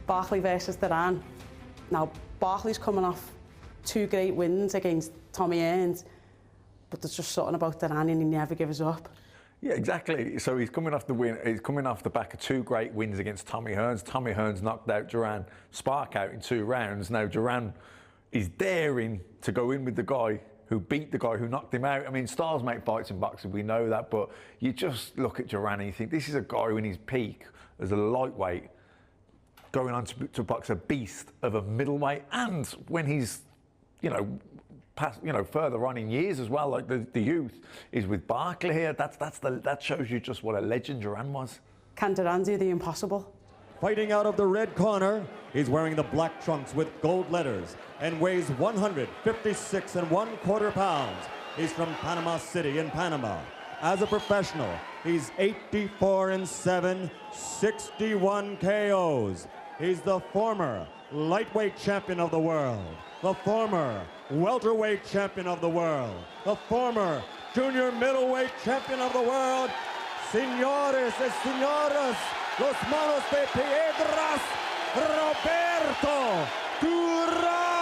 Barkley versus Durán. Now, Barkley's coming off 2 great wins against Tommy Hearns, but there's just something about Durán and he never gives up. Yeah, exactly. So he's coming off the win. He's coming off the back of 2 great wins against Tommy Hearns. Tommy Hearns knocked out Durán Spark out in 2 rounds. Now Durán is daring to go in with the guy who beat the guy who knocked him out. I mean, styles make fights in boxing, we know that, but you just look at Durán and you think this is a guy who in his peak as a lightweight going on to box a beast of a middleweight, and when he's, you know, past, you know, further on in years as well, like the youth is with Barkley here. That shows you just what a legend Durán was. Can Durán do the impossible? Fighting out of the red corner, he's wearing the black trunks with gold letters and weighs 156 1/4 pounds. He's from Panama City in Panama. As a professional, he's 84-7, 61 KOs. He's the former lightweight champion of the world, the former welterweight champion of the world, the former junior middleweight champion of the world. Señores y señoras, los Manos de Piedra, Roberto Duran.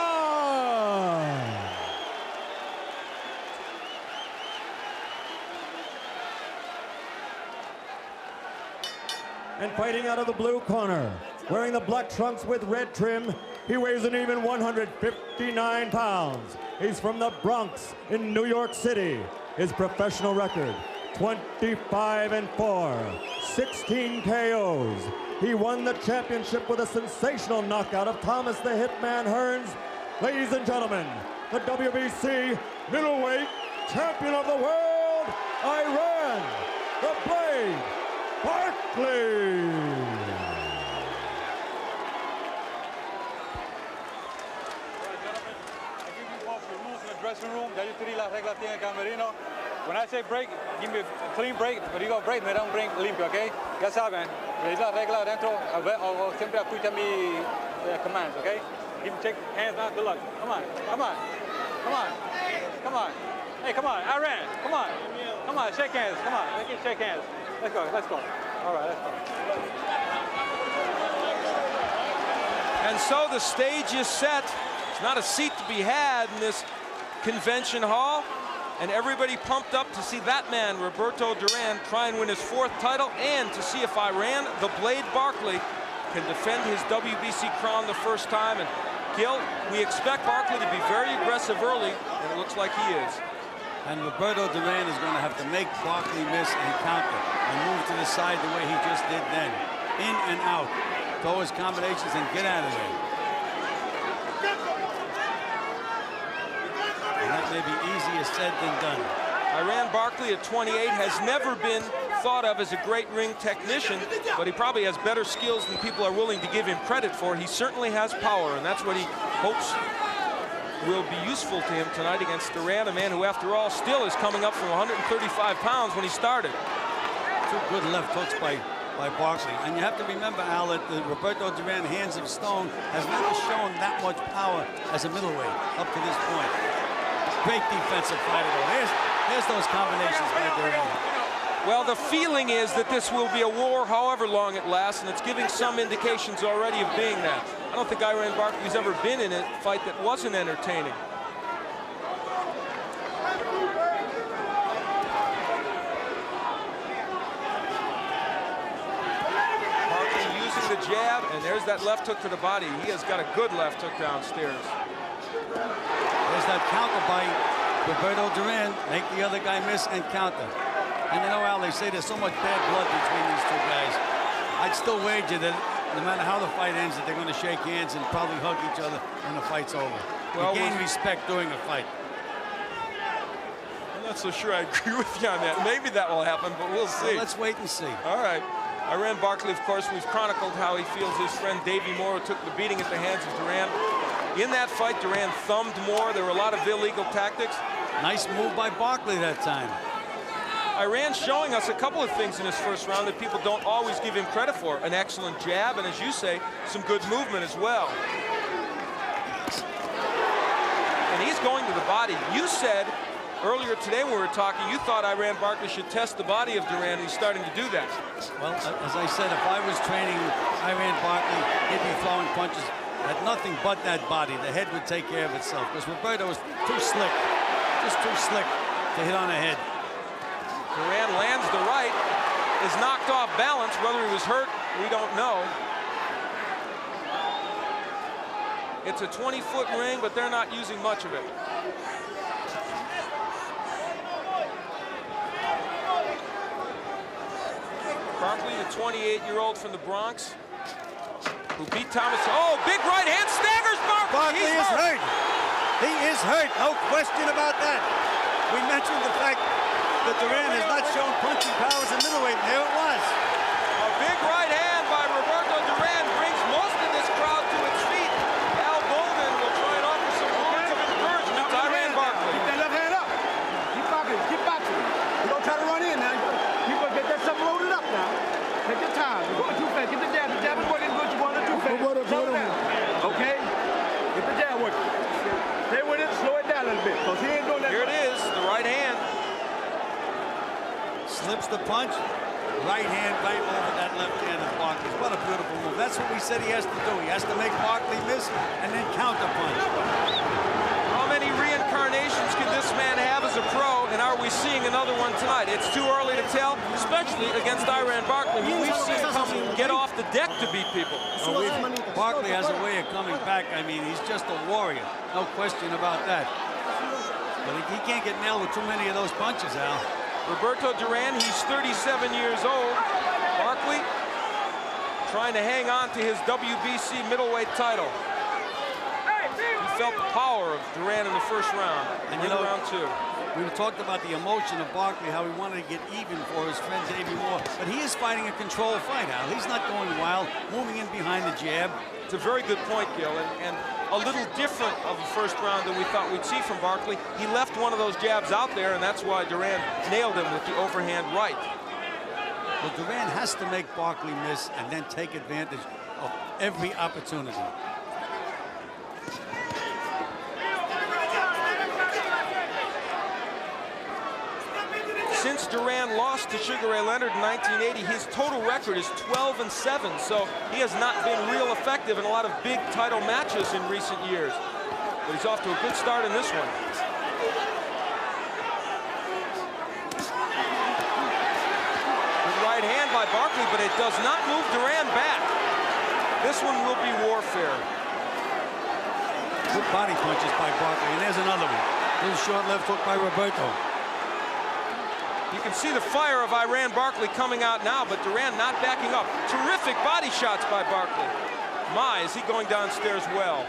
And fighting out of the blue corner, wearing the black trunks with red trim, he weighs an even 159 pounds. He's from the Bronx in New York City. His professional record, 25-4, 16 KOs. He won the championship with a sensational knockout of Thomas the Hitman Hearns. Ladies and gentlemen, the WBC middleweight champion of the world, Iran, the Blade, Barkley. Dressing room, ya yo tiré las reglas aquí en el camerino. When I say break, give me a clean break. Pero digo break, me da un break limpio, ¿ok? Ya saben, leí las reglas adentro, o siempre escucha mi commands, ¿ok? Give me, take hands down, good luck. Come on, come on, come on, come on. Hey, come on, Iran, come on. Come on, shake hands, come on, let's shake hands. Let's go, let's go. All right, let's go. And so the stage is set. It's not a seat to be had in this convention hall, and everybody pumped up to see that man, Roberto Duran, try and win his 4th title, and to see if Iran, the Blade Barkley, can defend his WBC crown the first time. And Gil, we expect Barkley to be very aggressive early, and it looks like he is. And Roberto Duran is going to have to make Barkley miss and counter, and move to the side the way he just did then. In and out, throw his combinations and get out of there. That may be easier said than done. Iran Barkley at 28 has never been thought of as a great ring technician, but he probably has better skills than people are willing to give him credit for. He certainly has power, and that's what he hopes will be useful to him tonight against Durán, a man who, after all, still is coming up from 135 pounds when he started. 2 good left hooks by Barkley. And you have to remember, Al, that the Roberto Duran hands of stone has never shown that much power as a middleweight up to this point. Great defensive fighter, though. There's those combinations by Durán. Well, the feeling is that this will be a war however long it lasts, and it's giving some indications already of being that. I don't think Iran Barkley's ever been in a fight that wasn't entertaining. Barkley using the jab, and there's that left hook to the body. He has got a good left hook downstairs. There's that counter by Roberto Duran. Make the other guy miss and counter. And you know, Al, they say there's so much bad blood between these 2 guys. I'd still wager that no matter how the fight ends, that they're going to shake hands and probably hug each other when the fight's over. Well, gain respect during a fight. I'm not so sure I agree with you on that. Maybe that will happen, but we'll see. Well, let's wait and see. All right. Iran Barkley, of course, we've chronicled how he feels his friend Davey Moore took the beating at the hands of Durán. In that fight, Durán thumbed Moore. There were a lot of illegal tactics. Nice move by Barkley that time. Iran showing us a couple of things in his first round that people don't always give him credit for. An excellent jab, and as you say, some good movement as well. And he's going to the body. You said Earlier today when we were talking, you thought Iran Barkley should test the body of Duran, and he's starting to do that. Well, as I said, if I was training Iran Barkley, he'd be throwing punches at nothing but that body. The head would take care of itself, because Roberto was too slick, just too slick to hit on the head. Duran lands the right, is knocked off balance. Whether he was hurt, we don't know. It's a 20-foot ring, but they're not using much of it. Barkley, the 28-year-old from the Bronx, who beat Thomas. Oh, big right hand, staggers Barkley. Barkley is hurt. He is hurt, no question about that. We mentioned the fact that Duran has not shown punching powers in middleweight, and there it was. A big right hand by Roberto Duran brings most of this crowd to its feet. Al Bolden will try and offer some words of encouragement to Iran Barkley. Keep that left hand up. Keep boxing. Keep boxing. You're going to try to run in now. You're going to get that stuff loaded up now. Take your time. You're going too fast. Get the jab. The jab is what you want to do fast. Slow it down. Okay? Get the jab working. Stay with it. Slow it down a little bit, because he ain't doing that. Here it is, the right hand. Slips the punch. Right hand right over that left hand of Barkley. What a beautiful move. That's what we said he has to do. He has to make Barkley miss and then counter punch. How many reincarnations can this man have as a pro, and are we seeing another one tonight? It's too early to tell, especially against Iran Barkley, who we've seen come get off the deck to beat people. Well, Barkley has a way of coming back. I mean, he's just a warrior. No question about that. But he can't get nailed with too many of those punches, Al. Roberto Duran, he's 37 years old. Barkley trying to hang on to his WBC middleweight title. He felt the power of Duran in the first round, and in round two. We talked about the emotion of Barkley, how he wanted to get even for his friend Davey Moore. But he is fighting a controlled fight, Al. He's not going wild, moving in behind the jab. It's a very good point, Gil, and a little different of the first round than we thought we'd see from Barkley. He left one of those jabs out there, and that's why Duran nailed him with the overhand right. But Duran has to make Barkley miss and then take advantage of every opportunity. Since Duran lost to Sugar Ray Leonard in 1980, his total record is 12-7, so he has not been real effective in a lot of big title matches in recent years. But he's off to a good start in this one. Good right hand by Barkley, but it does not move Duran back. This one will be warfare. Good body punches by Barkley, and there's another one. Little short left hook by Roberto. You can see the fire of Iran Barkley coming out now, but Duran not backing up. Terrific body shots by Barkley. My, is he going downstairs well.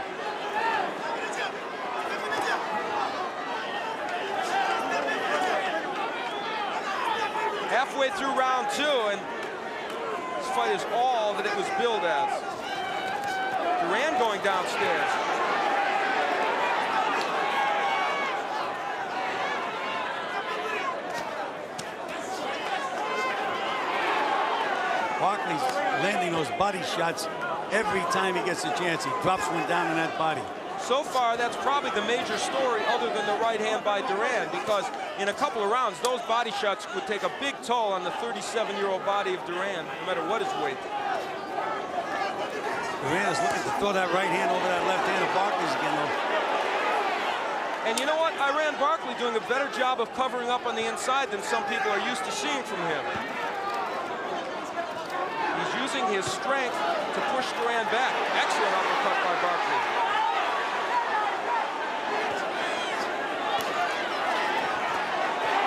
Halfway through round two, and this fight is all that it was billed as. Duran going downstairs. Barkley's landing those body shots every time he gets a chance. He drops one down in that body. So far, that's probably the major story other than the right hand by Duran, because in a couple of rounds, those body shots would take a big toll on the 37-year-old body of Duran, no matter what his weight. Duran is looking to throw that right hand over that left hand of Barkley's again, though. And you know what? Iran Barkley doing a better job of covering up on the inside than some people are used to seeing from him. Using his strength to push Duran back. Excellent uppercut by Barkley.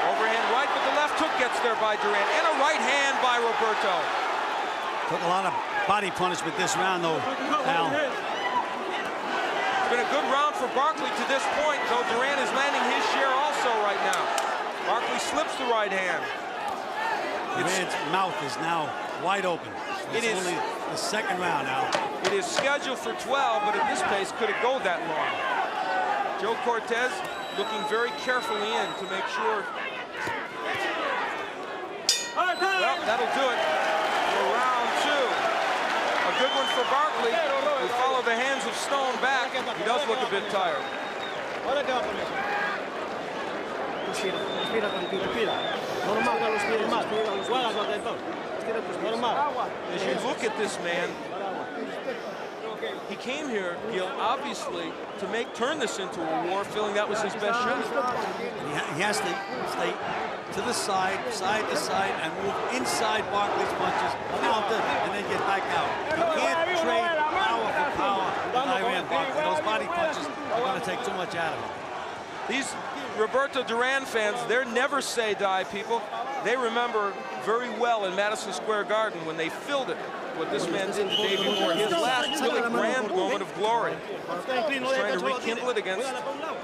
Overhand right, but the left hook gets there by Duran. And a right hand by Roberto. Took a lot of body punishment this round, though, Al. It's been a good round for Barkley to this point, though Duran is landing his share also right now. Barkley slips the right hand. Duran's mouth is now wide open. It's only the second round now. It is scheduled for 12, but at this pace, could it go that long? Joe Cortez looking very carefully in to make sure. Well, that'll do it for round two. A good one for Barkley. We follow the hands of Stone back. He does look a bit tired. Respira, respira tranquilo. Respira. Normal. Normal. Suave, aguantador. Respira, normal. As you look at this man, he came here, Gil, obviously to turn this into a war, feeling that was his best shot. He has to stay to the side, side to side, and move inside Barkley's punches, counter, and then get back out. You can't trade power for power with Iran Barkley. Those body punches are going to take too much out of him. These Roberto Duran fans, they're never say die people. They remember very well in Madison Square Garden when they filled it what this man did to Davey Moore, his last really grand moment of glory. He's trying to rekindle it against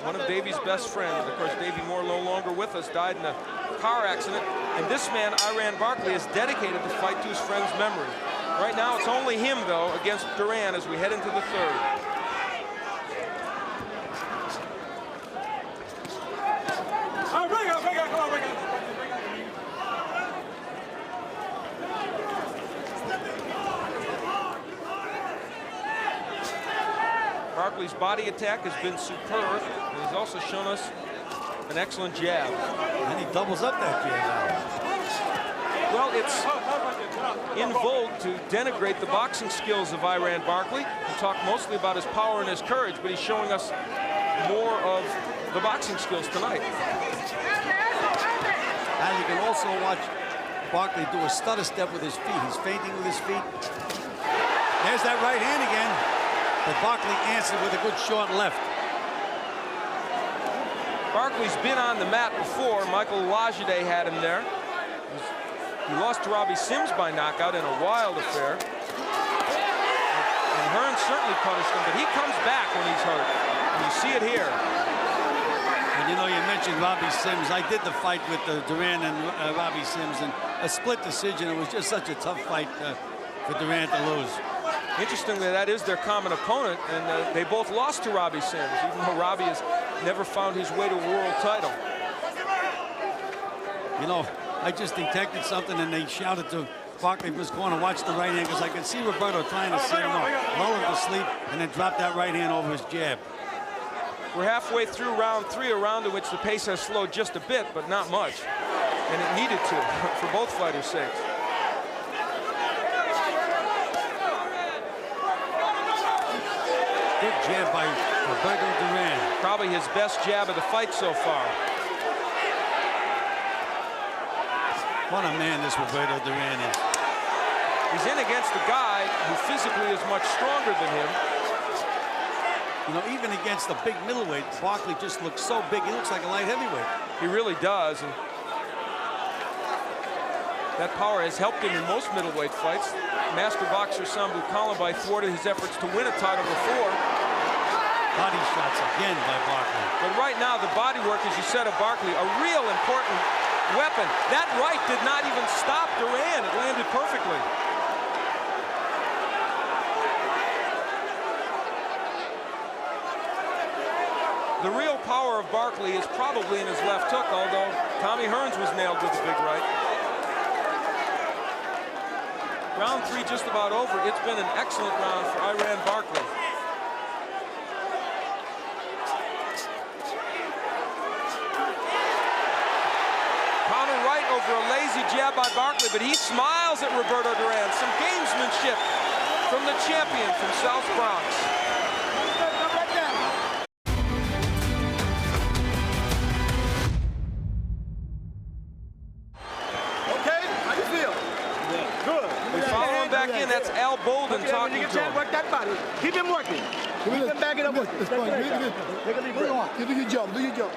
one of Davey's best friends. Of course, Davey Moore, no longer with us, died in a car accident. And this man, Iran Barkley, is dedicated to fight to his friend's memory. Right now, it's only him, though, against Duran as we head into the third. Barkley's body attack has been superb. And he's also shown us an excellent jab. And he doubles up that jab now. Well, it's in vogue to denigrate the boxing skills of Iran Barkley. He talked mostly about his power and his courage, but he's showing us more of the boxing skills tonight. And you can also watch Barkley do a stutter step with his feet. He's feinting with his feet. There's that right hand again. But Barkley answered with a good short left. Barkley's been on the mat before. Michael Lajide had him there. He lost to Robbie Sims by knockout in a wild affair. And Hearn certainly punished him, but he comes back when he's hurt. And you see it here. And you know, you mentioned Robbie Sims. I did the fight with Duran and Robbie Sims, and a split decision. It was just such a tough fight for Duran to lose. Interestingly, that is their common opponent, and they both lost to Robbie Sims, even though Robbie has never found his way to a world title. You know, I just detected something, and they shouted to Barkley from his corner, watch the right hand, because I can see Roberto trying to set him up, lull him to sleep, and then drop that right hand over his jab. We're halfway through round 3, a round in which the pace has slowed just a bit, but not much. And it needed to, for both fighters' sakes. Good jab by Roberto Duran. Probably his best jab of the fight so far. What a man this Roberto Duran is. He's in against a guy who physically is much stronger than him. You know, even against the big middleweight, Barkley just looks so big. He looks like a light heavyweight. He really does. And that power has helped him in most middleweight fights. Master boxer Sambu Kalambai thwarted his efforts to win a title before. Body shots again by Barkley. But right now, the body work, as you said, of Barkley, a real important weapon. That right did not even stop Duran. It landed perfectly. The real power of Barkley is probably in his left hook, although Tommy Hearns was nailed with a big right. Round 3 just about over. It's been an excellent round for Iran Barkley. Counter right over a lazy jab by Barkley, but he smiles at Roberto Duran. Some gamesmanship from the champion from South Bronx. That's Al Bolden talking to him. Work that body. Keep him working. Keep him backing up. Take a deep breath. Do your job. Do your job.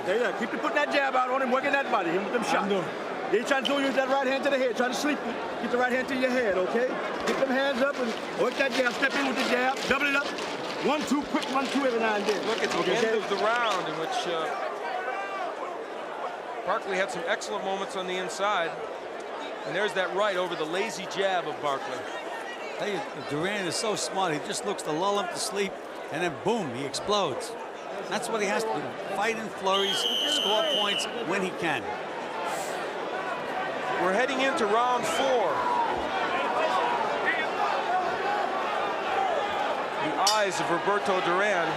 Yeah, keep putting that jab out on him, working that body. Him with them shots. They trying to use that right hand to the head, trying to sleep you. Keep the right hand to your head, okay? Keep them hands up and work that jab. Step in with the jab. Double it up. 1-2, quick 1-2 every now and then. Look at the end of the round in which Barkley had some excellent moments on the inside. And there's that right over the lazy jab of Barkley. Hey, Duran is so smart. He just looks to lull him to sleep, and then boom, he explodes. That's what he has to do. Fight in flurries, score points when he can. We're heading into round 4. The eyes of Roberto Duran.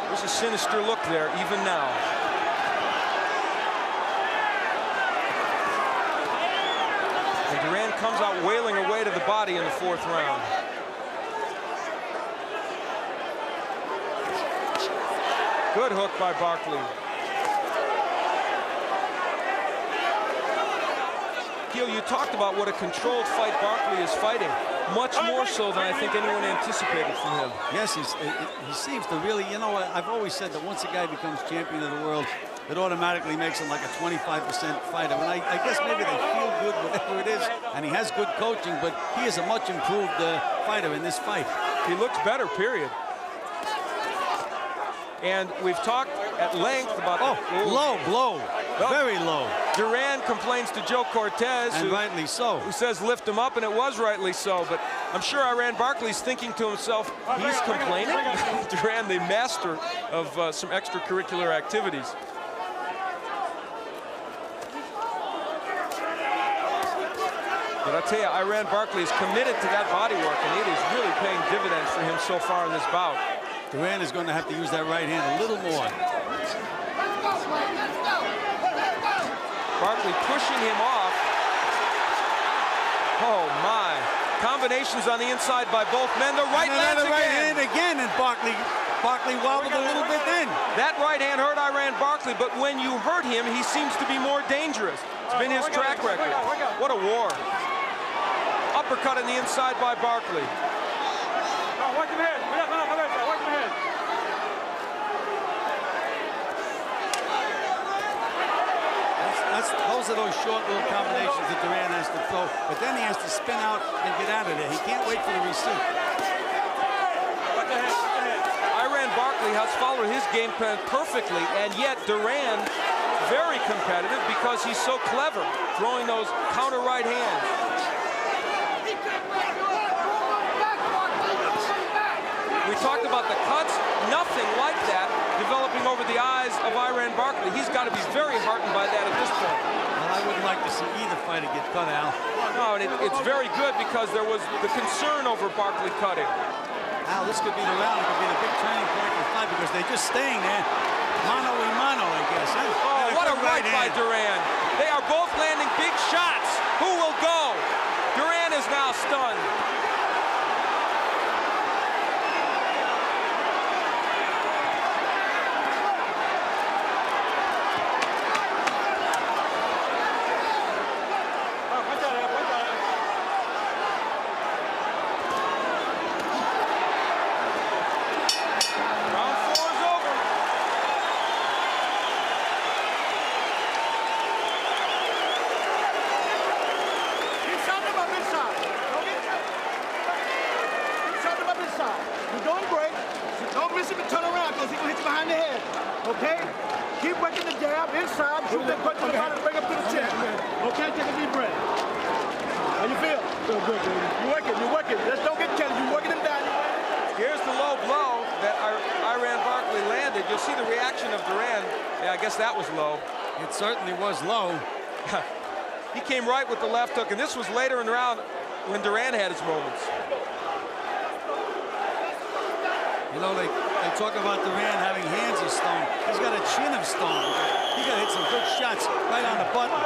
There's a sinister look there, even now. comes out wailing away to the body in the 4th round. Good hook by Barkley. Gil, you talked about what a controlled fight Barkley is fighting. Much more so than I think anyone anticipated from him. Yes, he seems to really, you know, I've always said that once a guy becomes champion of the world, it automatically makes him like a 25% fighter. And I guess maybe they feel good, whatever it is, and he has good coaching, but he is a much improved fighter in this fight. He looks better, period. And we've talked at length about... low blow. Very low. Duran complains to Joe Cortez. And rightly so. Who says lift him up, and it was rightly so. But I'm sure Iran Barkley's thinking to himself, he's complaining. Duran, the master of some extracurricular activities. But I tell you, Iran Barkley is committed to that body work, and it is really paying dividends for him so far in this bout. Duran is going to have to use that right hand a little more. Barkley pushing him off. Oh my. Combinations on the inside by both men. The right lands again. Right hand again, and Barkley wobbled a little bit then. That right hand hurt Iran Barkley, but when you hurt him, he seems to be more dangerous. It's been his track record. What a war. Uppercut on the inside by Barkley. Watch him head. Watch him head. Those are those short little combinations that Duran has to throw, but then he has to spin out and get out of there. He can't wait for the receipt. Iran Barkley has followed his game plan perfectly, and yet Duran very competitive because he's so clever, throwing those counter right hands. We talked about the cuts, nothing like that developing over the eyes of Iran Barkley. He's got to be very heartened by that at this point. Well, I wouldn't like to see either fighter get cut, Al. No, and it's very good because there was the concern over Barkley cutting. Al, this could be the round. It could be the big turning point in the fight because they're just staying there. Mano a mano, I guess. Oh, what a right by Duran. They are both landing big shots. Who will go? Duran is now stunned. Okay? Keep working the jab inside, shoot that punch to the body, bring up to the chin. Okay, take a deep breath. How you feel? Feel good, baby. You're working. Let's don't get careless. You're working him down. Here's the low blow that Iran Barkley landed. You'll see the reaction of Duran. Yeah, I guess that was low. It certainly was low. He came right with the left hook, and this was later in the round when Duran had his moments. You know, they talk about Duran having hands of stone. He's got a chin of stone. He got to hit some good shots right on the button.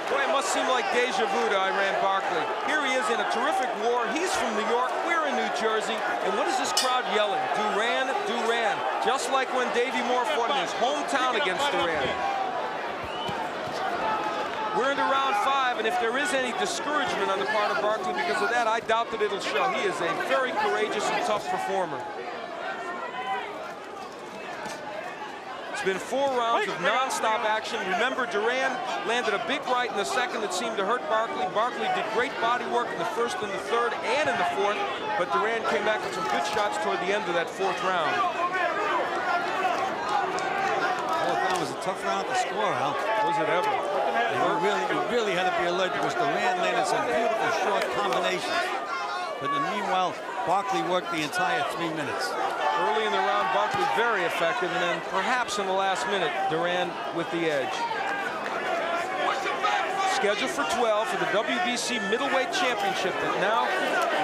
Boy, it must seem like deja vu to Iran Barkley. Here he is in a terrific war. He's from New York. We're in New Jersey. And what is this crowd yelling? Duran, Duran. Just like when Davey Moore fought in his hometown against Duran. We're into round 5, and if there is any discouragement on the part of Barkley because of that, I doubt that it'll show. He is a very courageous and tough performer. It's been 4 rounds of non-stop action. Remember, Duran landed a big right in the second that seemed to hurt Barkley. Barkley did great body work in the first and the third and in the fourth, but Duran came back with some good shots toward the end of that 4th round. That was a tough round to score, Al. Was it ever? You really had to be alert because Duran landed some beautiful short combinations. But meanwhile, Barkley worked the entire 3 minutes. Early in the round, Barkley very effective, and then perhaps in the last minute, Duran with the edge. Scheduled for 12 for the WBC Middleweight Championship that now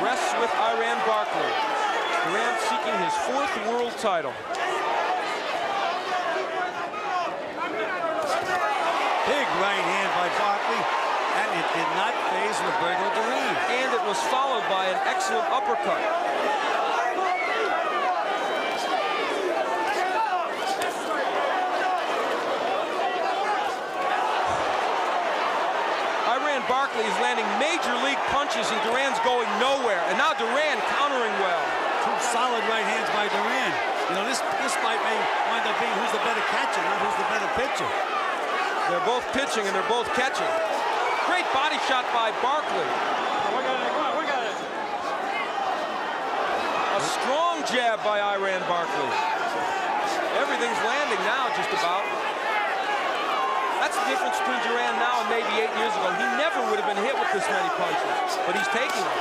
rests with Iran Barkley. Duran seeking his 4th world title. Big right hand by Barkley, and it did not faze Roberto Duran. And it was followed by an excellent uppercut. Barkley is landing major league punches and Duran's going nowhere. And now Duran countering well. Two solid right hands by Duran. You know, this fight may wind up being who's the better catcher, not who's the better pitcher. They're both pitching and they're both catching. Great body shot by Barkley. We got it. A strong jab by Iran Barkley. Everything's landing now just about. That's the difference between Duran now and maybe 8 years ago. He never would have been hit with this many punches, but he's taking them.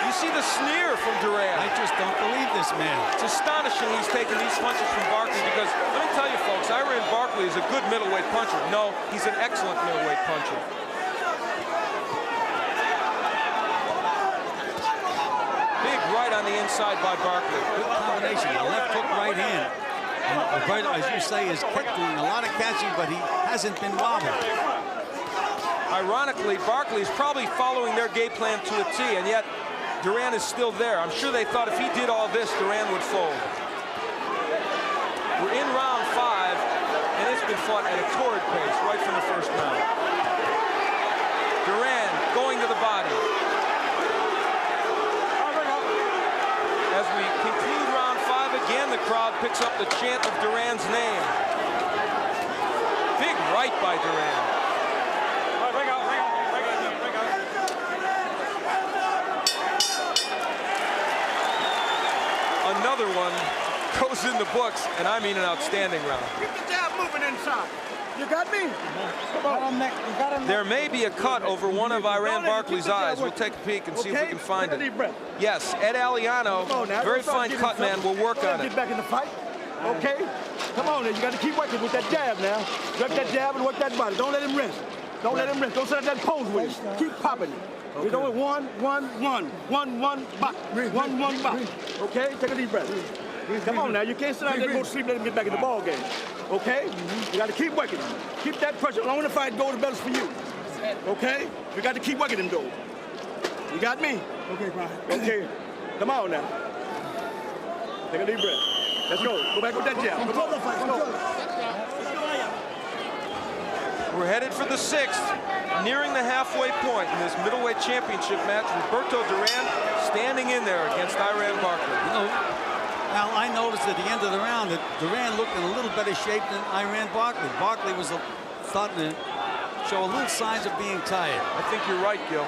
You see the sneer from Duran. I just don't believe this man. It's astonishing he's taking these punches from Barkley because, let me tell you folks, Iran Barkley is a good middleweight puncher. No, he's an excellent middleweight puncher. Big right on the inside by Barkley. Good combination, a left hook, right hand. And Roberto, as you say, is doing a lot of catching, but he hasn't been wobbled. Ironically, Barkley is probably following their game plan to a T, and yet Duran is still there. I'm sure they thought if he did all this, Duran would fold. We're in round 5, and it's been fought at a torrid pace right from the first round. Duran going to the body. As we conclude round 5, again, the crowd picks up the chant of Duran's name. Big right by Duran. Another one goes in the books, and I mean an outstanding round. Keep the jab moving inside. You got me? Come on. There may be a cut over one of Iran Barkley's eyes. We'll take a peek and see if we can find it. Yes, Ed Aliano, very fine cut man, will work on it. Get back in the fight, okay? Come on, you got to keep working with that jab now. Work that jab and work that body. Don't let him rest. Don't let him rest. Don't set up that pose with him. Keep popping it. You know it. One, back. One, back. Okay? Take a deep breath. Come on now. You can't sit out there and go to sleep. Let him get back in the ball game. Okay? You got to keep working. Keep that pressure. Long as the fight goes, the better's for you. Okay? You got to keep working him, though. You got me? Okay, Brian. Okay. Come on now. Take a deep breath. Let's go. Go back with that jab. Come on. Let's go. We're headed for the 6th, nearing the halfway point in this middleweight championship match. Roberto Duran standing in there against Iran Barkley. You know, Al, I noticed at the end of the round that Duran looked in a little better shape than Iran Barkley. Barkley was starting to show a little signs of being tired. I think you're right, Gil.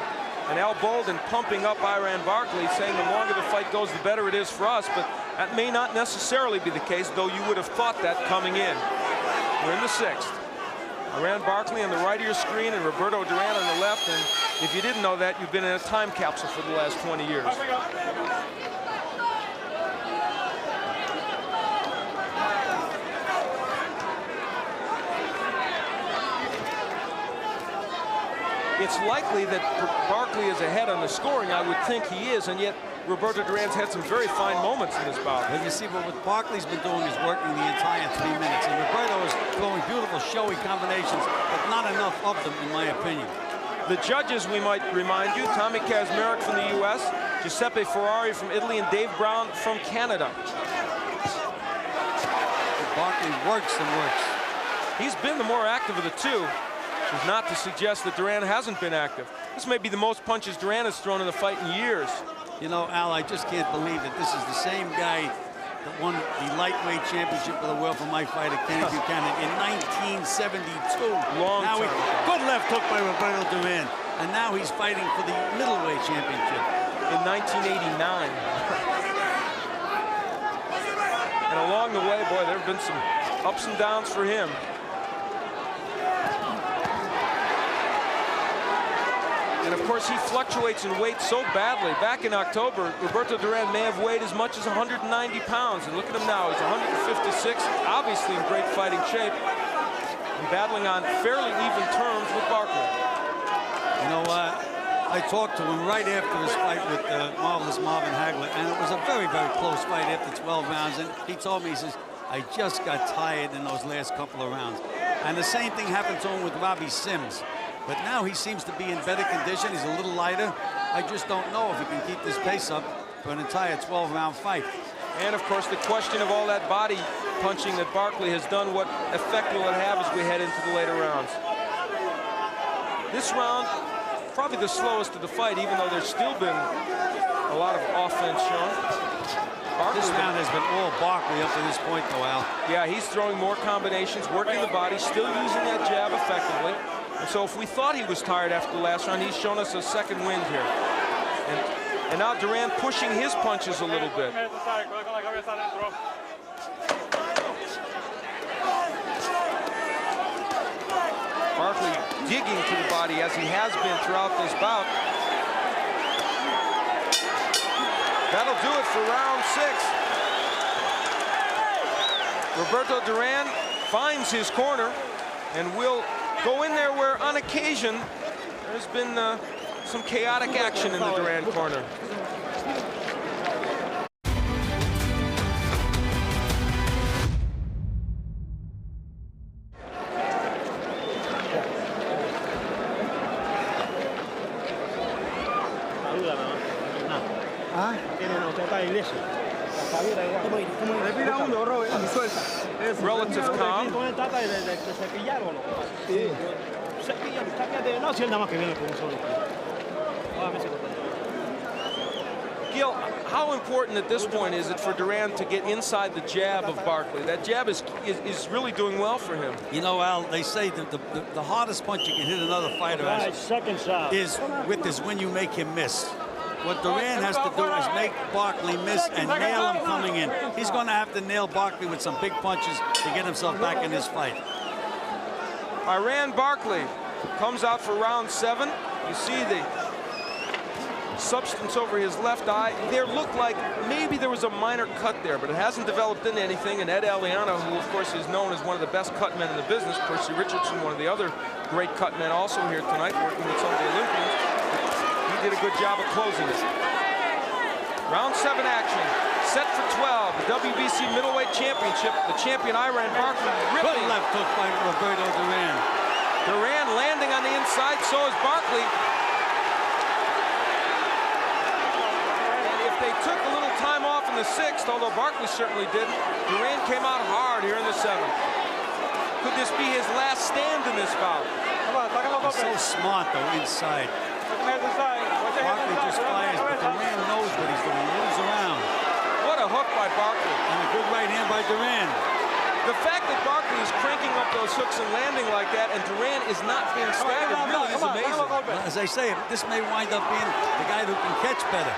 And Al Bolden pumping up Iran Barkley, saying the longer the fight goes, the better it is for us. But that may not necessarily be the case, though you would have thought that coming in. We're in the 6th. Iran Barkley on the right of your screen and Roberto Duran on the left. And if you didn't know that, you've been in a time capsule for the last 20 years. It's likely that Barkley is ahead on the scoring. I would think he is, and yet Roberto Duran's had some very fine moments in this bout. And you see what Barkley's been doing is working the entire 3 minutes. And Roberto is throwing beautiful, showy combinations, but not enough of them, in my opinion. The judges, we might remind you, Tommy Kazmarek from the U.S., Giuseppe Ferrari from Italy, and Dave Brown from Canada. Barkley works and works. He's been the more active of the two, which is not to suggest that Duran hasn't been active. This may be the most punches Duran has thrown in the fight in years. You know, Al, I just can't believe that this is the same guy that won the lightweight championship of the world for my fighter, Kenny Buchanan, in 1972. Long time. Good left hook by Roberto Duran. And now he's fighting for the middleweight championship. In 1989. And along the way, boy, there have been some ups and downs for him. And of course, he fluctuates in weight so badly. Back in October, Roberto Duran may have weighed as much as 190 pounds. And look at him now, he's 156, obviously in great fighting shape, and battling on fairly even terms with Barkley. You know, I talked to him right after his fight with marvelous Marvin Hagler, and it was a very, very close fight after 12 rounds. And he told me, he says, I just got tired in those last couple of rounds. And the same thing happened to him with Robbie Sims. But now he seems to be in better condition. He's a little lighter. I just don't know if he can keep this pace up for an entire 12-round fight. And, of course, the question of all that body punching that Barkley has done, what effect will it have as we head into the later rounds? This round, probably the slowest of the fight, even though there's still been a lot of offense shown. This round has been all Barkley up to this point, though, Al. Yeah, he's throwing more combinations, working the body, still using that jab effectively. And so if we thought he was tired after the last round, he's shown us a second wind here. And now Duran pushing his punches a little bit. Barkley digging to the body as he has been throughout this bout. That'll do it for round 6. Roberto Duran finds his corner and will go in there where on occasion there's been some chaotic action in the Duran corner. Relative calm. Gil, how important at this point is it for Duran to get inside the jab of Barkley? That jab is really doing well for him. You know, Al, they say that the hardest punch you can hit another fighter is when you make him miss. What Duran has to do is make Barkley miss and nail him coming in. He's going to have to nail Barkley with some big punches to get himself back in this fight. Iran Barkley comes out for round 7. You see the substance over his left eye. There looked like maybe there was a minor cut there, but it hasn't developed into anything. And Ed Aliano, who of course is known as one of the best cut men in the business, Percy Richardson, one of the other great cut men, also here tonight working with some of the Olympians. He did a good job of closing it. Round 7 action, set for 12, the WBC Middleweight Championship. The champion Iran Barkley ripping. Good left hook by Roberto Duran. Duran landing on the inside, so is Barkley. And if they took a little time off in the 6th, although Barkley certainly didn't, Duran came out hard here in the 7th. Could this be his last stand in this bout? He's so smart, though, inside. Barkley just fires, but Duran knows what he's doing. He moves around. What a hook by Barkley. And a good right hand by Duran. The fact that Barkley is cranking up those hooks and landing like that, and Duran is not being staggered, really is amazing. Well, as I say, this may wind up being the guy who can catch better.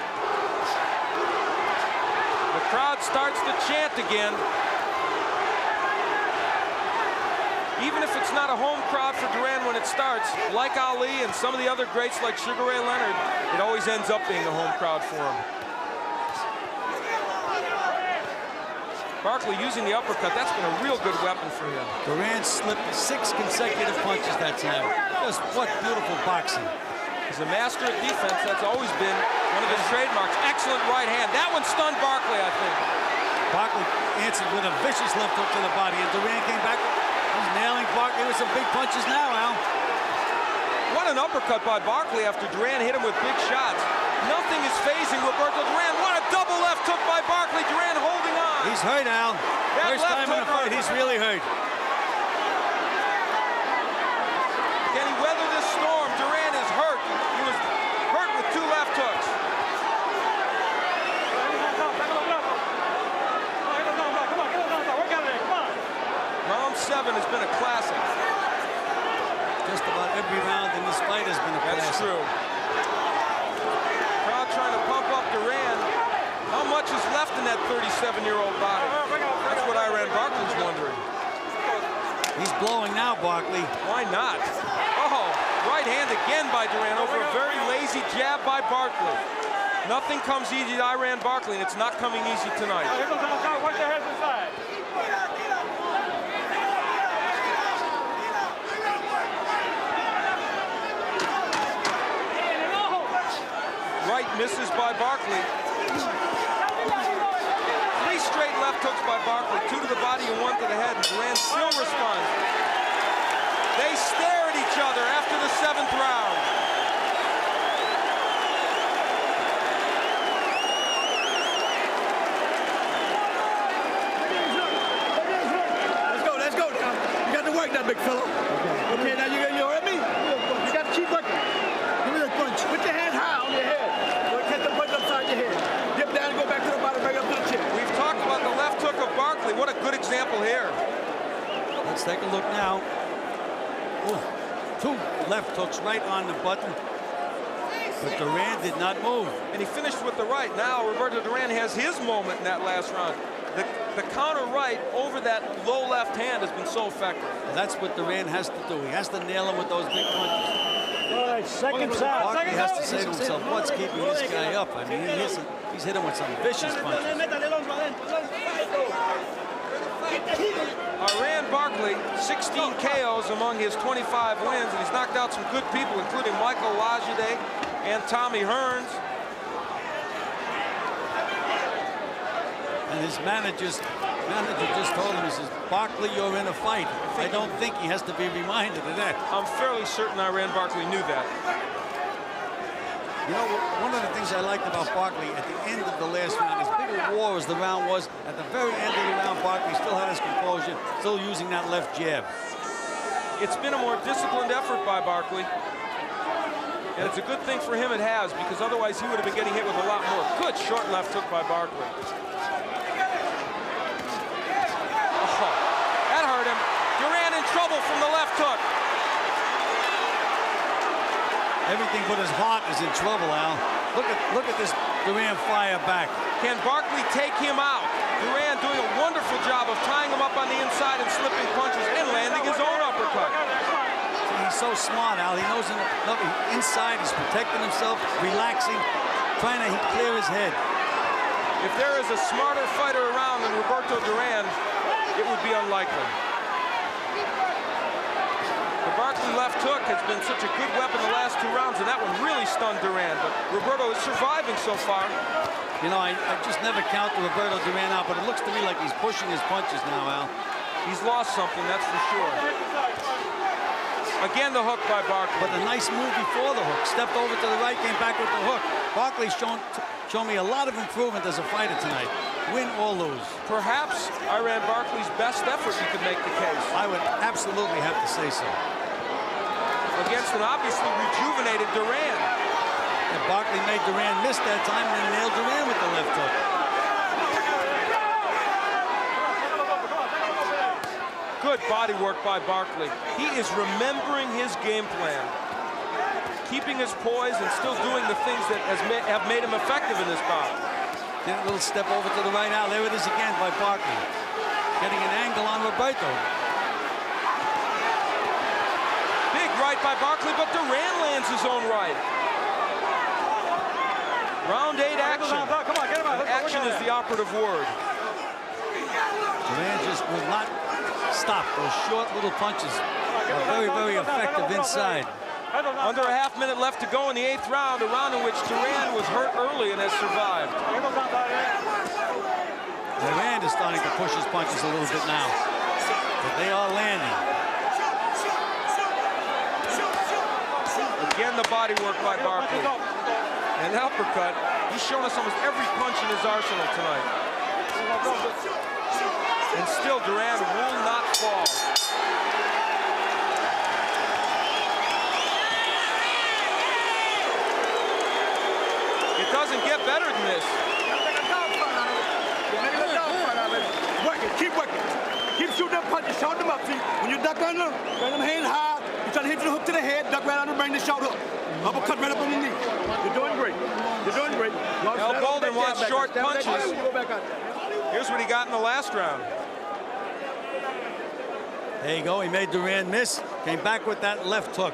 The crowd starts to chant again. Even if it's not a home crowd for Duran when it starts, like Ali and some of the other greats like Sugar Ray Leonard, it always ends up being a home crowd for him. Barkley using the uppercut, that's been a real good weapon for him. Duran slipped 6 consecutive punches that time. Just what beautiful boxing. He's a master of defense. That's always been one of his trademarks. Excellent right hand. That one stunned Barkley, I think. Barkley answered with a vicious left hook to the body, and Duran came back. He's nailing Barkley with some big punches now, Al. What an uppercut by Barkley after Duran hit him with big shots. Nothing is phasing Roberto Duran. What a double left hook by Barkley. Duran holding on. He's hurt, Al. First time in a fight, he's really hurt. Can he weather this storm? Duran is hurt. He was hurt with 2 left hooks. Round 7 has been a classic. Just about every round in this fight has been a classic. That's true. Crowd trying to pump up Duran. How much is left in that 37-year-old body? That's what Iran Barkley's wondering. He's blowing now, Barkley. Why not? Oh, right hand again by Duran over a very lazy jab by Barkley. Nothing comes easy to Iran Barkley, and it's not coming easy tonight. Watch your heads inside. Right misses by Barkley. 3 straight left hooks by Barkley, 2 to the body and 1 to the head, and Duran still responds. They stare at each other after the 7th round. Let's go now. You got to work that big fella. Okay, now you heard me? You got to keep working. Give me that punch. Put your hand high on your head. Catch the punch upside your head. Dip down, go back to the bottom, bring up to the chin. We've talked about the left hook of Barkley. What a good example here. Let's take a look now. Ooh, 2 left hooks right on the button. But Duran did not move. And he finished with the right. Now Roberto Duran has his moment in that last round. The counter right over that low left hand has been so effective. That's what Duran has to do. He has to nail him with those big punches. All right, seconds out. Barkley has to say to himself, what's keeping this guy up? I mean, he's hit him with some vicious punches. Rand Barkley, 16 KOs among his 25 wins, and he's knocked out some good people, including Michael Lajide and Tommy Hearns. And his manager just told him, he says, Barkley, you're in a fight. I don't think he has to be reminded of that. I'm fairly certain Rand Barkley knew that. You know, one of the things I liked about Barkley at the end of the last round, as big a war as the round was, at the very end of the round, Barkley still had his composure, still using that left jab. It's been a more disciplined effort by Barkley. And it's a good thing for him it has, because otherwise he would have been getting hit with a lot more. Good short left hook by Barkley. Oh, that hurt him. Duran in trouble from the left hook. Everything but his heart is in trouble, Al. Look at this Duran fire back. Can Barkley take him out? Duran doing a wonderful job of tying him up on the inside and slipping punches and landing his own uppercut. He's so smart, Al. He knows inside he's protecting himself, relaxing, trying to clear his head. If there is a smarter fighter around than Roberto Duran, it would be unlikely. The Barkley left hook has been such a good weapon the last 2 rounds, and that one really stunned Duran, but Roberto is surviving so far. You know, I just never count Roberto Duran out, but it looks to me like he's pushing his punches now, Al. He's lost something, that's for sure. Again, the hook by Barkley. But a nice move before the hook. Stepped over to the right, came back with the hook. Barkley's shown me a lot of improvement as a fighter tonight. Win or lose. Perhaps Rand Barkley's best effort, you could make the case. I would absolutely have to say so. Against an obviously rejuvenated Duran. And Barkley made Duran miss that time and then nailed Duran with the left hook. Good body work by Barkley. He is remembering his game plan. Keeping his poise and still doing the things that have made him effective in this bout. Then a little step over to the right now. There it is again by Barkley. Getting an angle on Roberto. Big right by Barkley, but Duran lands his own right. Round 8 action. Come on, get him out. Action is the operative word. Duran just will not stop. Those short little punches are very, very effective inside. Under a half minute left to go in the 8th round, a round in which Duran was hurt early and has survived. Duran is starting to push his punches a little bit now, but they are landing. Again, the body work by Barkley. An uppercut. He's shown us almost every punch in his arsenal tonight. And still, Duran will not fall. It doesn't get better than this. Work it, keep working. Keep shooting them punches, short them up. See, when you duck under, bring them hand high. You try to hit the hook to the head, duck right under, bring the short hook. Uppercut right up on your knee. You're doing great. You're doing great. Al Golden wants short punches. Here's what he got in the last round. There you go. He made Duran miss. Came back with that left hook.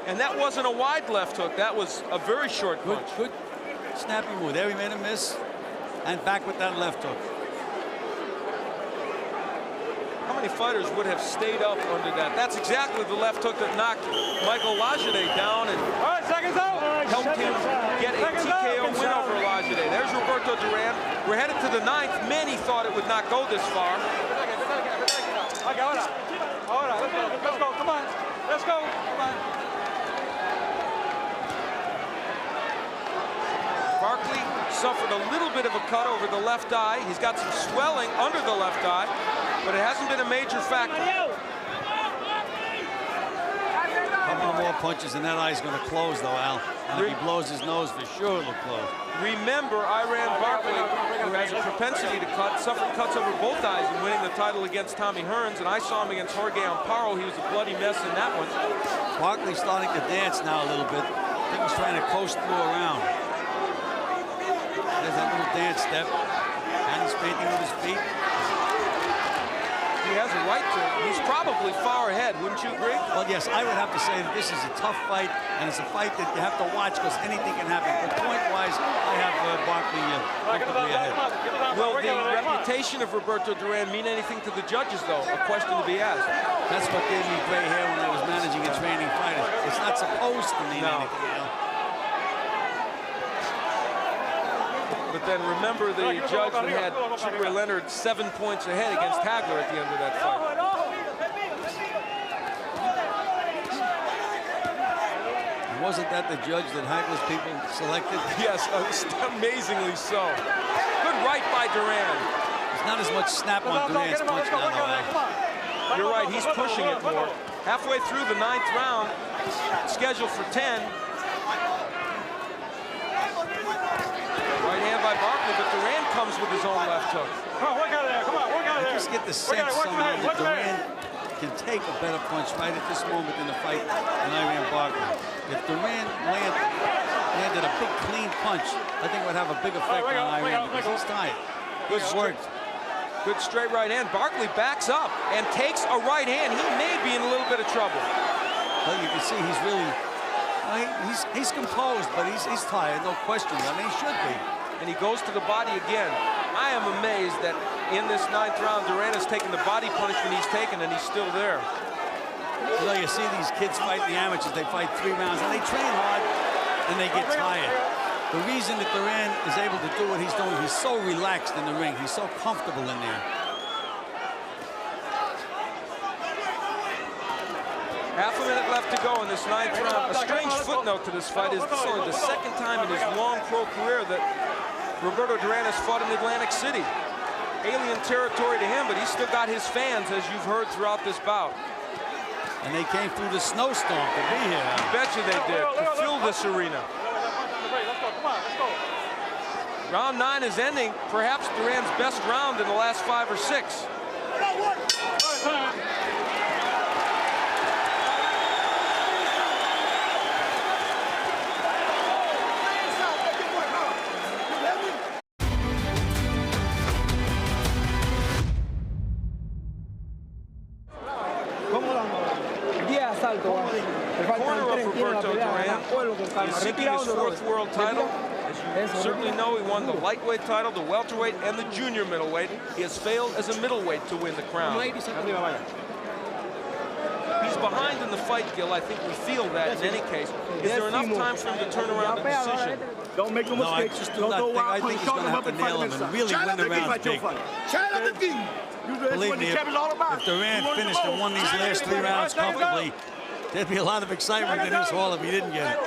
And that wasn't a wide left hook. That was a very short punch. Good snappy move. There he made a miss. And back with that left hook. How many fighters would have stayed up under that? That's exactly the left hook that knocked Michael Lajide down and helped him get a TKO win over Lajide. There's Roberto Duran. We're headed to the 9th. Many thought it would not go this far. All right, let's go, come on. Let's go, come on. Barkley suffered a little bit of a cut over the left eye. He's got some swelling under the left eye, but it hasn't been a major factor. A couple more punches and that eye's going to close, though, Al. And if he blows his nose, for sure it'll close. Remember, Iran Barkley, who has a propensity to cut, suffered cuts over both eyes in winning the title against Tommy Hearns, and I saw him against Jorge Amparo. He was a bloody mess in that one. Barkley's starting to dance now a little bit. I think he's trying to coast through around. There's that little dance step. And he's painting with his feet. He has a right to. He's probably far ahead, wouldn't you agree? Well, yes, I would have to say that this is a tough fight, and it's a fight that you have to watch because anything can happen. But point-wise, I have Barkley comfortably ahead. Will the reputation of Roberto Duran mean anything to the judges, though? A question to be asked. That's what gave me gray hair when I was managing and training fighters. It's not supposed to mean anything, Al. But then remember the judge that had Sugar Leonard 7 points ahead against Hagler at the end of that fight. Wasn't that the judge that Hagler's people selected? Yes, amazingly so. Good right by Duran. There's not as much snap on Duran's punch now, though. You're right, he's pushing it more. Halfway through the 9th round, scheduled for 10. Right hand by Barkley, but Duran comes with his own left hook. Come on, work out of there, come on, work out of there. I just get the sense somehow that Duran can take a better punch right at this moment in the fight than Iran Barkley. If Duran landed a big clean punch, I think it would have a big effect on Iran because he's tired. Good work. Good straight right hand. Barkley backs up and takes a right hand. He may be in a little bit of trouble. Well, you can see he's really, he's composed, but he's tired, no question. I mean, he should be. And he goes to the body again. I am amazed that in this 9th round, Duran has taken the body punishment he's taken, and he's still there. You know, you see these kids fight the amateurs, they fight 3 rounds, and they train hard, and they get tired. The reason that Duran is able to do what he's doing, he's so relaxed in the ring. He's so comfortable in there. Half a minute left to go in this 9th round. A strange footnote to this fight is this is only the 2nd time in his long pro career that Roberto Duran has fought in Atlantic City. Alien territory to him, but he's still got his fans, as you've heard throughout this bout. And they came through the snowstorm to be here. I bet you they did, to fill this arena. Round 9 is ending, perhaps Duran's best round in the last 5 or 6. Corner of Roberto Duran. He's seeking his 4th world title. As you certainly know, he won the lightweight title, the welterweight, and the junior middleweight. He has failed as a middleweight to win the crown. He's behind in the fight, Gil. I think we feel that in any case. Is there enough time for him to turn around the decision? Don't make no mistakes. I just do not think. I think he's going to have to nail him and really win the round big. Believe me, if Duran finished and won these last 3 rounds comfortably, there'd be a lot of excitement in this hall if he didn't get it.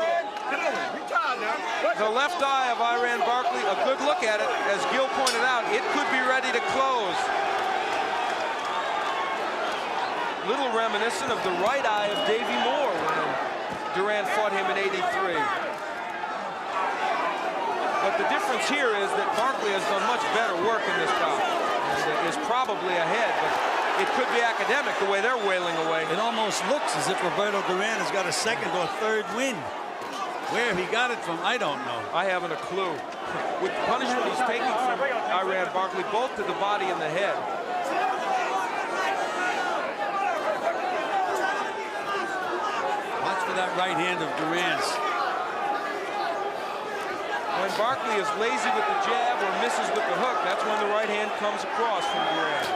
The left eye of Iran Barkley, a good look at it. As Gil pointed out, it could be ready to close. Little reminiscent of the right eye of Davey Moore when Duran fought him in '83. But the difference here is that Barkley has done much better work in this bout and is probably ahead, but it could be academic the way they're wailing away. It almost looks as if Roberto Duran has got a 2nd or 3rd win. Where he got it from, I don't know. I haven't a clue. With the punishment he's taking from Iran Barkley, both to the body and the head. Watch for that right hand of Duran's. When Barkley is lazy with the jab or misses with the hook, that's when the right hand comes across from Duran.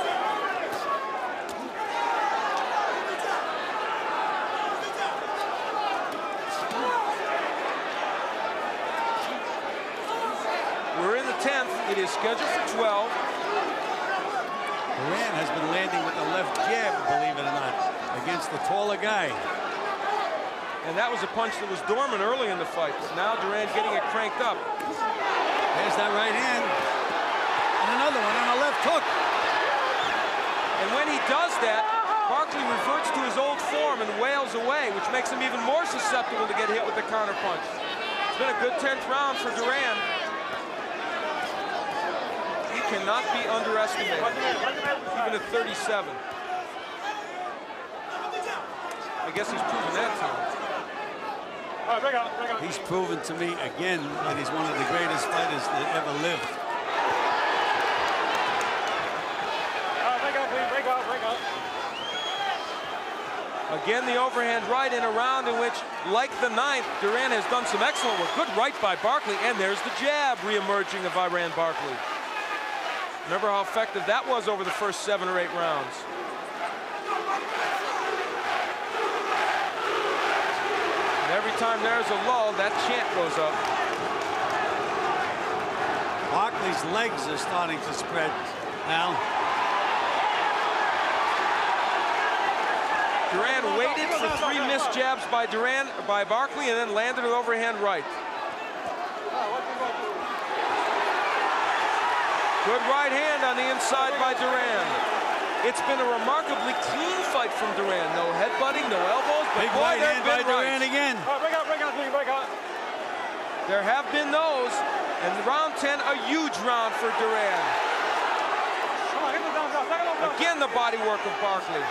We're in the 10th. It is scheduled for 12. Duran has been landing with the left jab, believe it or not. against the taller guy. And that was a punch that was dormant early in the fight, but now Duran getting it cranked up. There's that right hand. And another one on a left hook. And when he does that, Barkley reverts to his old form and wails away, which makes him even more susceptible to get hit with the counter punch. It's been a good 10th round for Duran. He cannot be underestimated, even at 37. I guess he's proven that time. He's proven to me again that he's one of the greatest fighters that ever lived. Again, the overhand right in a round in which, like the 9th, Duran has done some excellent work. Good right by Barkley, and there's the jab re-emerging of Iran Barkley. Remember how effective that was over the first 7 or 8 rounds. And every time there's a lull, that chant goes up. Barkley's legs are starting to spread now. Duran waited for 3 missed jabs by Barkley, and then landed an overhand right. Good right hand on the inside by Duran. It's been a remarkably clean fight from Duran. No headbutting, no elbows, but big boy, right hand by Duran again. There have been those, and round 10, a huge round for Duran. Again, the body work of Barkley.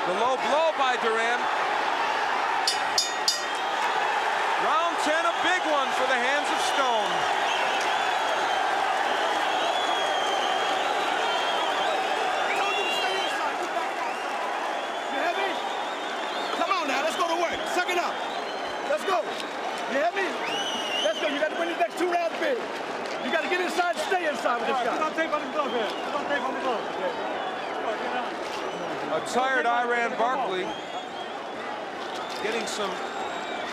The low blow by Duran. Round 10, a big one for the hands of Stone. You hear me? Come on now, let's go to work. Suck it up. Let's go. You hear me? Let's go. You got to win these next 2 rounds big. You got to get inside and stay inside with this guy. Don't tape on the glove here. Don't tape on the glove. A tired Iran Barkley getting some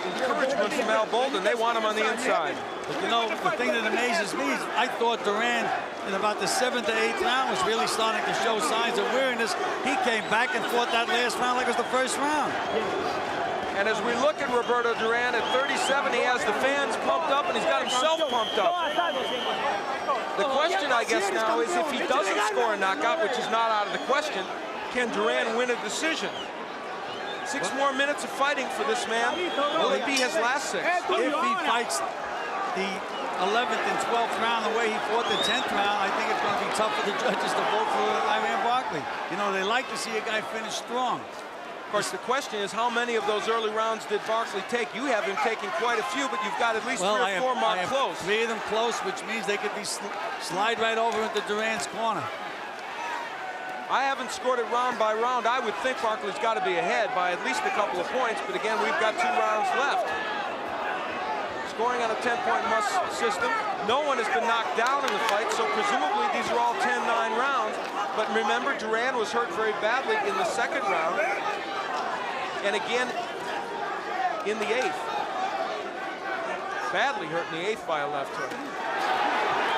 encouragement from Al Bolden. They want him on the inside. But you know, the thing that amazes me is I thought Duran in about the 7th to 8th round was really starting to show signs of weariness. He came back and fought that last round like it was the first round. And as we look at Roberto Duran at 37, he has the fans pumped up and he's got himself pumped up. The question, I guess, now is if he doesn't score a knockout, which is not out of the question, can Duran win a decision? 6 more minutes of fighting for this man. Will it be his last 6? If he fights the 11th and 12th round the way he fought the 10th round, I think it's going to be tough for the judges to vote for Iran Barkley. You know, they like to see a guy finish strong. Of course, the question is how many of those early rounds did Barkley take? You have him taking quite a few, but you've got at least 3 or 4 marked close. 3 of them close, which means they could be slide right over into Duran's corner. I haven't scored it round by round. I would think Barkley's got to be ahead by at least a couple of points, but again, we've got 2 rounds left. Scoring on a 10-point must system. No one has been knocked down in the fight, so presumably these are all 10-9 rounds. But remember, Duran was hurt very badly in the 2nd round, and again in the 8th. Badly hurt in the 8th by a left hook.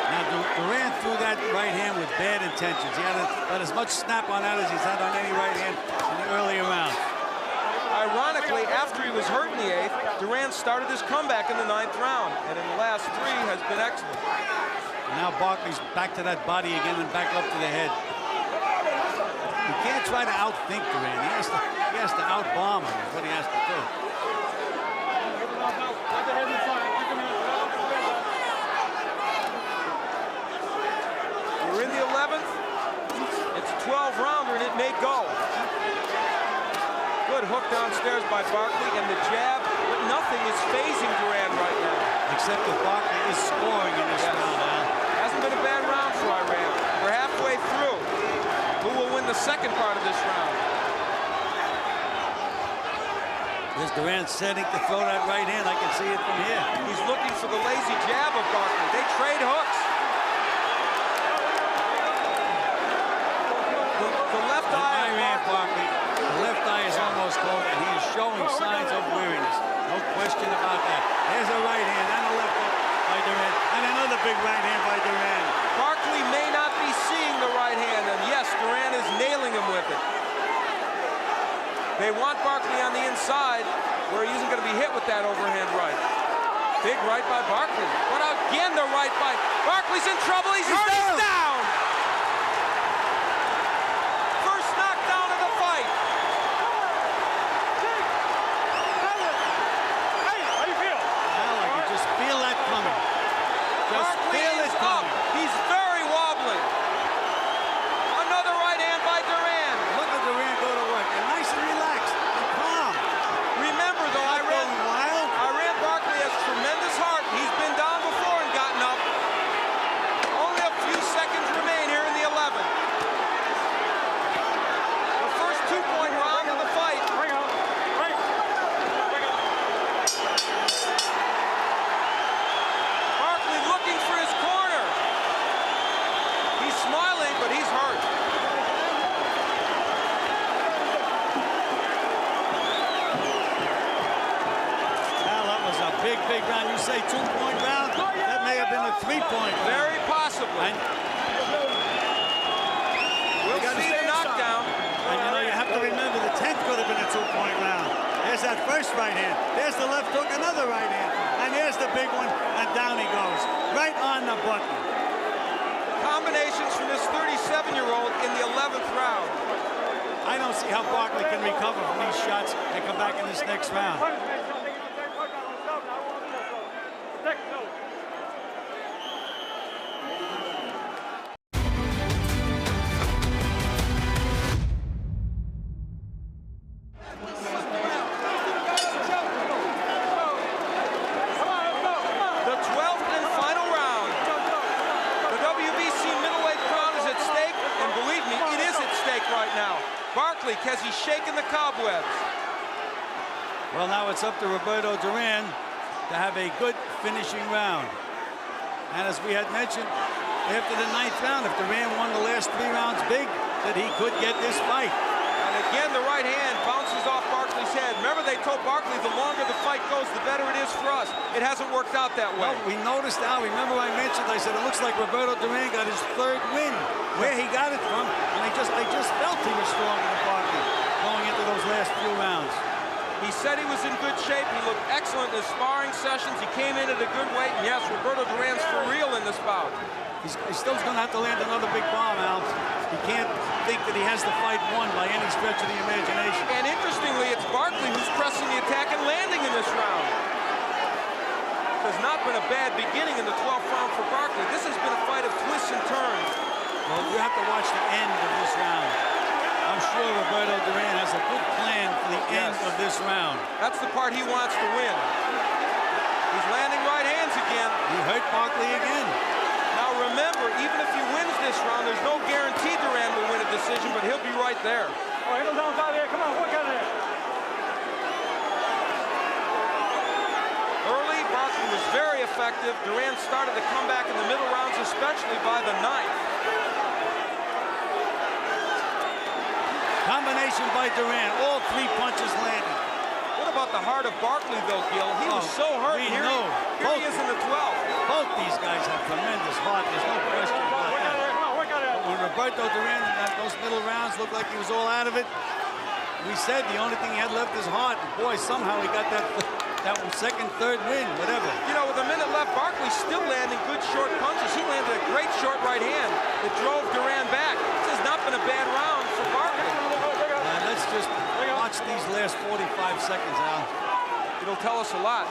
Now, Duran threw that right hand with bad intentions. He had about as much snap on that as he's had on any right hand in the earlier rounds. Ironically, after he was hurt in the 8th, Duran started his comeback in the 9th round, and in the last 3 has been excellent. And now Barkley's back to that body again and back up to the head. You can't try to outthink Duran. He has to outbomb him, is what he has to do. We're in the 11th. It's a 12-rounder, and it may go. Good hook downstairs by Barkley, and the jab, but nothing is phasing Duran right now. Except that Barkley is scoring in this round now. Hasn't been a bad round for Iran. We're halfway through. Who will win the 2nd part of this round? There's Duran setting to throw that right hand. I can see it from here. He's looking for the lazy jab of Barkley. They trade hooks. The left eye. Iran Barkley. The left eye is almost closed, and he is showing signs of weariness. No question about that. There's a right hand and a left hook. by Durán. And another big right hand by Durán. Barkley may not be seeing the right hand, and yes, Durán is nailing him with it. They want Barkley on the inside, where he isn't going to be hit with that overhand right. Big right by Barkley. But again, the right by Barkley's in trouble. He's hurt. He's down. First knockdown of the fight. Hey, how you feel? Well, I can just feel that coming. Just Barkley feel is it up. coming. He's very wobbly. Another right hand by Durán. Look at Durán go to work. And nice and relaxed. And calm. Remember, though, I ran Barkley has tremendous heart. He's been down before and gotten up. Only a few seconds remain here in the 11th. The first 2-point round of the fight. Bring up. Barkley looking for his corner. He's smiling, but he's hurt. Well, that was a big, big round. You say 2-point round? That may have been a 3-point round. Very possibly. We'll see the knockdown. And you know, you have to remember the 10th could have been a 2-point round. There's that first right hand. There's the left hook, another right hand. And here's the big one, and down he goes. Right on the button. Combinations from this 37-year-old in the 11th round. I don't see how Barkley can recover from these shots and come back in this next round. The 12th and final round. The WBC middleweight crown is at stake, and believe me, it is at stake right now. Barkley, has he shaken the cobwebs? Well, now it's up to Roberto Duran to have a good finishing round. And as we had mentioned, after the 9th round, if Duran won the last 3 rounds big, that he could get this fight. And again, the right hand bounces off Barkley's head. Remember, they told Barkley the longer the fight goes, the better it is for us. It hasn't worked out that way. Well, we noticed now, remember I mentioned, I said it looks like Roberto Duran got his 3rd win. Where he got it from, and I just felt he was stronger than Barkley going into those last few rounds. He said he was in good shape. He looked excellent in his sparring sessions. He came in at a good weight, and yes, Roberto Duran's for real in this bout. He's still going to have to land another big bomb, Al. He can't think that he has the fight won by any stretch of the imagination. And interestingly, it's Barkley who's pressing the attack and landing in this round. There's not been a bad beginning in the 12th round for Barkley. This has been a fight of twists and turns. Well, you have to watch the end of this round. I'm sure Roberto Duran has a good plan for the end of this round. That's the part he wants to win. He's landing right hands again. He hurt Barkley again. Now remember, even if he wins this round, there's no guarantee Duran will win a decision, but he'll be right there. Oh, handle down out there. Come on, work out of there. Early, Barkley was very effective. Duran started to come back in the middle rounds, especially by the 9th. Combination by Duran, all 3 punches landed. What about the heart of Barkley, though, Gil? He was so hurt. We Here know. he is in the 12th. Both these guys have tremendous heart. There's no question about that. But when Roberto Duran in those middle rounds looked like he was all out of it, we said the only thing he had left is heart. And boy, somehow he got that 2nd, 3rd win, whatever. You know, with a minute left, Barkley's still landing good short punches. He landed a great short right hand that drove Duran back. This has not been a bad round for Barkley. Let's just watch these last 45 seconds, Al. It'll tell us a lot.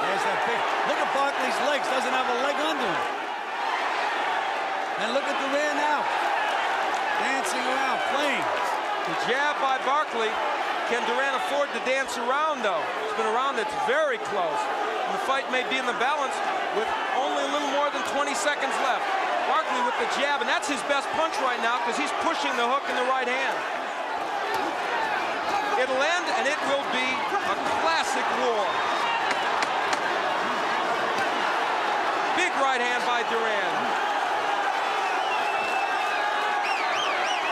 There's that big. Look at Barkley's legs. Doesn't have a leg under him. And look at Duran now. Dancing around, playing. The jab by Barkley. Can Duran afford to dance around, though? It's been a round that's very close. And the fight may be in the balance with only a little more than 20 seconds left. Barkley with the jab, and that's his best punch right now because he's pushing the hook in the right hand. It'll end, and it will be a classic war. Big right hand by Duran.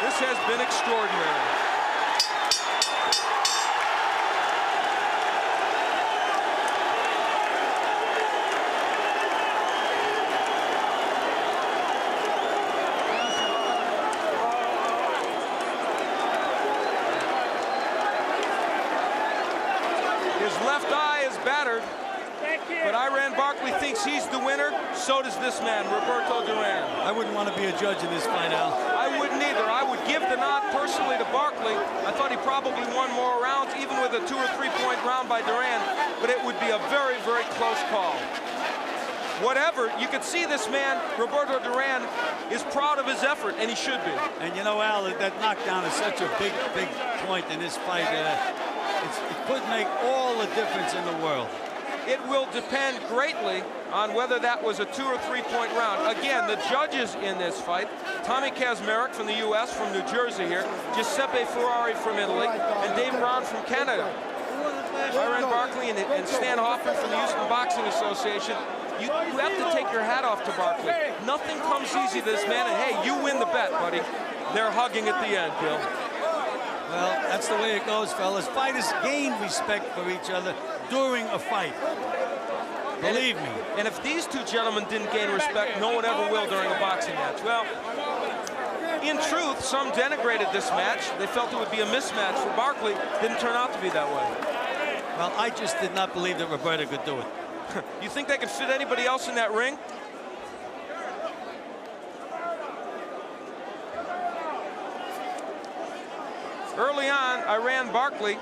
This has been extraordinary. But Iran Barkley thinks he's the winner. So does this man, Roberto Duran. I wouldn't want to be a judge in this fight, Al. I wouldn't either. I would give the nod personally to Barkley. I thought he probably won more rounds, even with a 2 or 3 point round by Duran, but it would be a very, very close call. Whatever, you can see this man, Roberto Duran, is proud of his effort, and he should be. And you know, Al, that knockdown is such a big, big point in this fight. It could make all the difference in the world. It will depend greatly on whether that was a 2 or 3 point round. Again, the judges in this fight, Tommy Kazmarek from the US, from New Jersey here, Giuseppe Ferrari from Italy, and Dave Brown from Canada. Iran Barkley and Stan Hoffman from the Houston Boxing Association. You have to take your hat off to Barkley. Nothing comes easy to this man, and hey, you win the bet, buddy. They're hugging at the end, Bill. Well, that's the way it goes, fellas. Fighters gain respect for each other during a fight. Believe me. And if these two gentlemen didn't gain respect, no one ever will during a boxing match. Well, in truth, some denigrated this match. They felt it would be a mismatch for Barkley. Didn't turn out to be that way. Well, I just did not believe that Roberto could do it. You think they could fit anybody else in that ring? Early on, Iran Barkley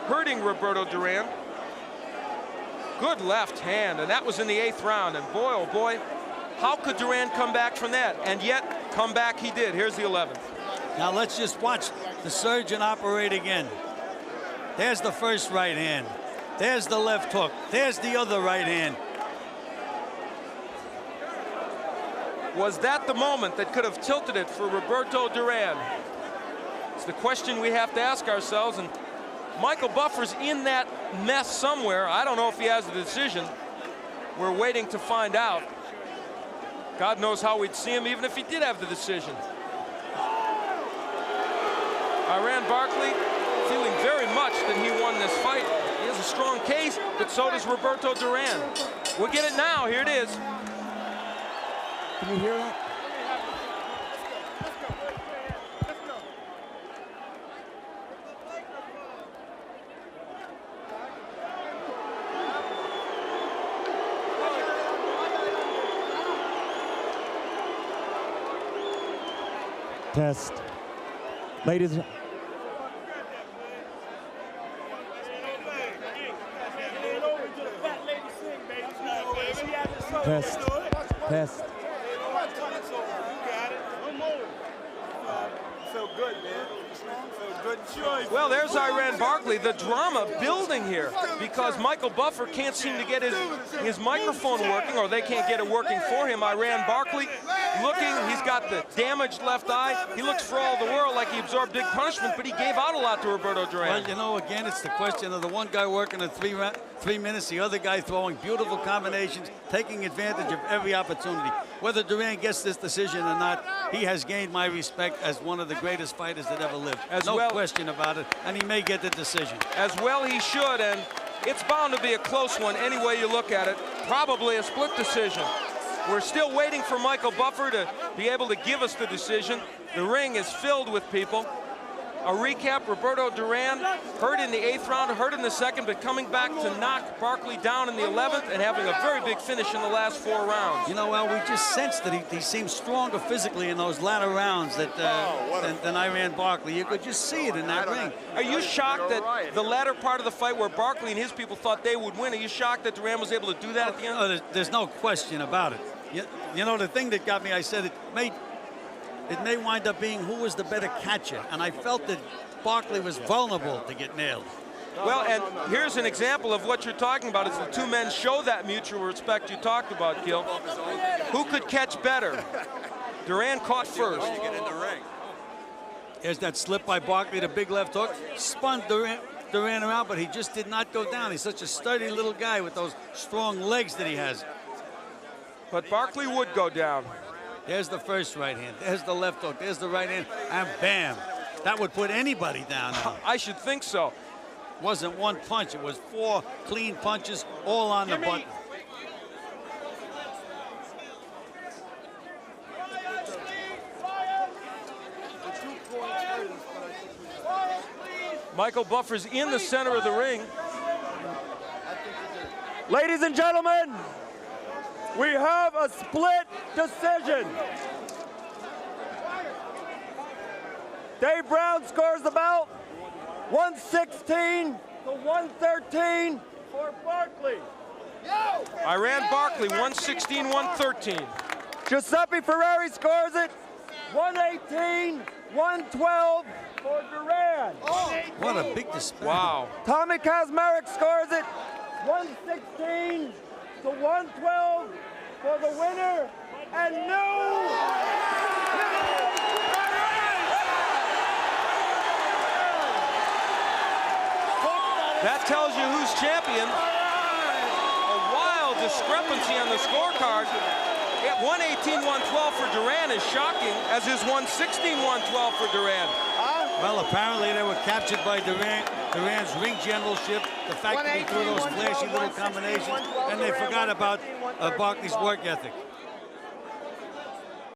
hurting Roberto Duran. Good left hand, and that was in the 8th round. And boy, oh boy, how could Duran come back from that? And yet, come back he did. Here's the 11th. Now let's just watch the surgeon operate again. There's the first right hand. There's the left hook. There's the other right hand. Was that the moment that could have tilted it for Roberto Duran? It's the question we have to ask ourselves, and Michael Buffer's in that mess somewhere. I don't know if he has a decision. We're waiting to find out. God knows how we'd see him even if he did have the decision. Iran Barkley feeling very much that he won this fight. He has a strong case, but so does Roberto Duran. We'll get it now. Here it is. Can you hear that? Test. Ladies. Test. Test. Well, there's Iran Barkley. The drama building here because Michael Buffer can't seem to get his microphone working, or they can't get it working for him. Iran Barkley looking, he's got the damaged left eye. He looks for all the world like he absorbed big punishment, but he gave out a lot to Roberto Duran. Well, you know, again, it's the question of the one guy working in 3 minutes, the other guy throwing beautiful combinations, taking advantage of every opportunity. Whether Duran gets this decision or not, he has gained my respect as one of the greatest fighters that ever lived. No question about it, and he may get the decision. As well he should, and it's bound to be a close one any way you look at it. Probably a split decision. We're still waiting for Michael Buffer to be able to give us the decision. The ring is filled with people. A recap, Roberto Duran hurt in the 8th round, hurt in the 2nd, but coming back to knock Barkley down in the 11th and having a very big finish in the last 4 rounds. You know, well, we just sensed that he seemed stronger physically in those latter rounds than Iran Barkley. You could just see it in that ring. Are you shocked that the latter part of the fight where Barkley and his people thought they would win, are you shocked that Duran was able to do that at the end? No, there's no question about it. You know, the thing that got me, I said it may wind up being who was the better catcher, and I felt that Barkley was vulnerable to get nailed. Well, and here's an example of what you're talking about. Is the two men show that mutual respect you talked about, Gil. Who could catch better? Duran caught first. There's that slip by Barkley, the big left hook, spun Duran around, but he just did not go down. He's such a sturdy little guy with those strong legs that he has. But Barkley would go down. There's the first right hand. There's the left hook. There's the right hand. And bam. That would put anybody down now. I should think so. Wasn't one punch. It was 4 clean punches all on the button. Michael Buffer's in the center of the ring. Ladies and gentlemen, we have a split decision. Dave Brown scores the bout, 116 to 113 for Barkley. Iran Barkley, 116-113. Giuseppe Ferrari scores it, 118-112 for Durán. What a big display. Wow. Tommy Kazmarek scores it, 116 to 112 for the winner, and That tells you who's champion. A wild discrepancy on the scorecard. 118-112 for Durán is shocking, as is 116-112 for Durán. Well, apparently they were captured by Durán's ring generalship, the fact that he threw those flashy little combinations, and they forgot about Barkley's work ethic.